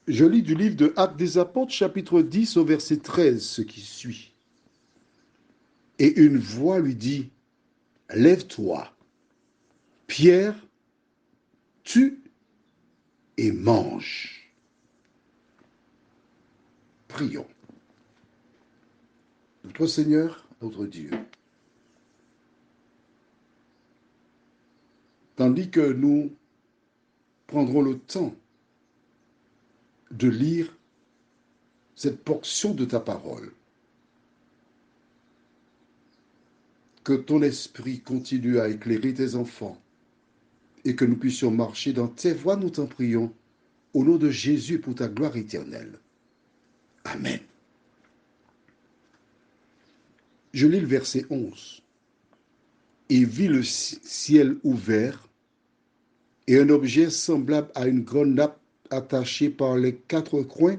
Je lis du livre de Actes des Apôtres, chapitre 10, au verset 13, ce qui suit. Et une voix lui dit, lève-toi, Pierre, tue et mange. Prions. Notre Seigneur, notre Dieu, tandis que nous prendrons le temps de lire cette portion de ta parole, que ton esprit continue à éclairer tes enfants et que nous puissions marcher dans tes voies, nous t'en prions, au nom de Jésus pour ta gloire éternelle. Amen. Je lis le verset 11. Et vit le ciel ouvert et un objet semblable à une grande nappe attachée par les quatre coins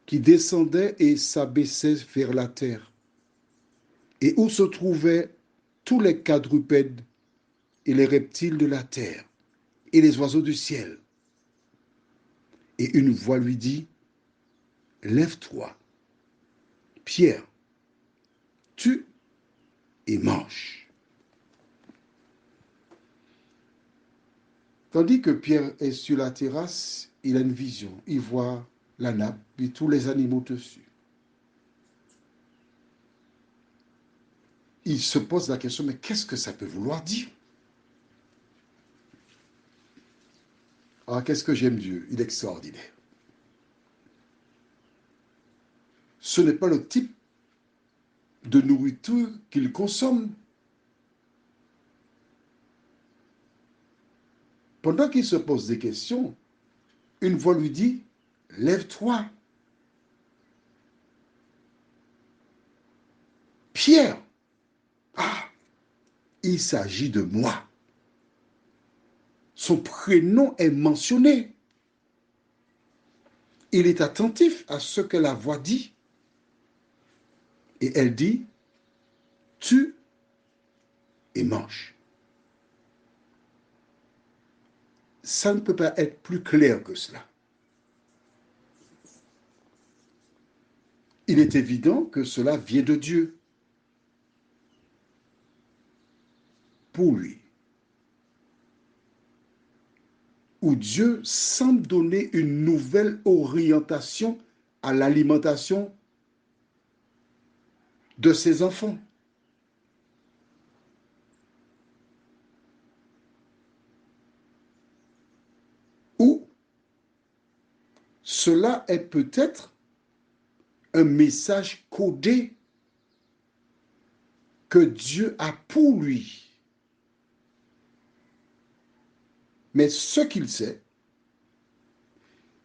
qui descendait et s'abaissait vers la terre, et où se trouvaient tous les quadrupèdes et les reptiles de la terre et les oiseaux du ciel. Et une voix lui dit, lève-toi, Pierre, tue et mange. Tandis que Pierre est sur la terrasse, il a une vision. Il voit la nappe et tous les animaux dessus. Il se pose la question, mais qu'est-ce que ça peut vouloir dire? Ah, qu'est-ce que j'aime Dieu? Il est extraordinaire. Ce n'est pas le type de nourriture qu'il consomme. Pendant qu'il se pose des questions, une voix lui dit, lève-toi, Pierre. Ah, il s'agit de moi. Son prénom est mentionné. Il est attentif à ce que la voix dit. Et elle dit, tue et mange. Ça ne peut pas être plus clair que cela. Il est évident que cela vient de Dieu. Pour lui. Où Dieu semble donner une nouvelle orientation à l'alimentation de ses enfants. Ou cela est peut-être un message codé que Dieu a pour lui. Mais ce qu'il sait,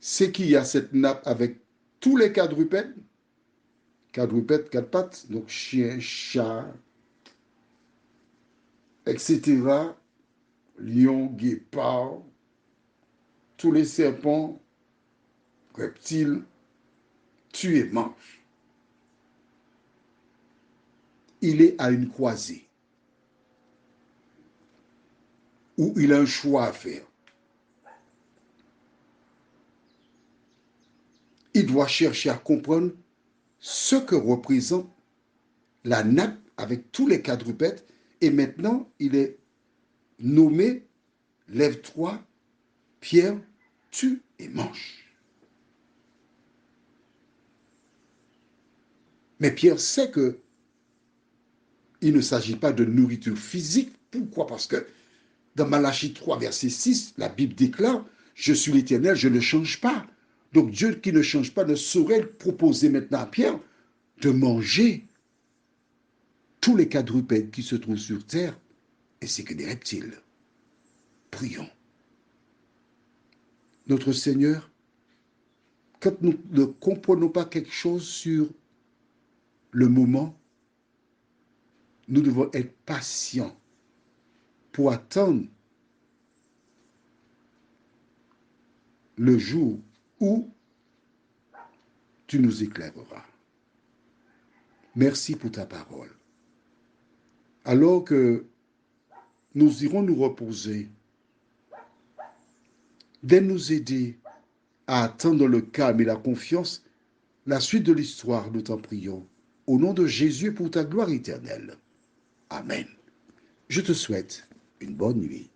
c'est qu'il y a cette nappe avec tous les quadrupèdes, quatre pattes, donc chien, chat, etc., lion, guépard, tous les serpents, reptiles, tue et mange. Il est à une croisée où il a un choix à faire. Il doit chercher à comprendre ce que représente la nappe avec tous les quadrupèdes et maintenant il est nommé lève-toi, Pierre, tue et mange. Mais Pierre sait que il ne s'agit pas de nourriture physique. Pourquoi? Parce que dans Malachie 3, verset 6, la Bible déclare, je suis l'Éternel, je ne change pas. Donc Dieu qui ne change pas ne saurait proposer maintenant à Pierre de manger tous les quadrupèdes qui se trouvent sur terre, ainsi que des reptiles. Prions. Notre Seigneur, quand nous ne comprenons pas quelque chose sur le moment, nous devons être patients pour attendre le jour où tu nous éclaireras. Merci pour ta parole. Alors que nous irons nous reposer, viens nous aider à attendre dans le calme et la confiance la suite de l'histoire, nous t'en prions. Au nom de Jésus pour ta gloire éternelle. Amen. Je te souhaite une bonne nuit.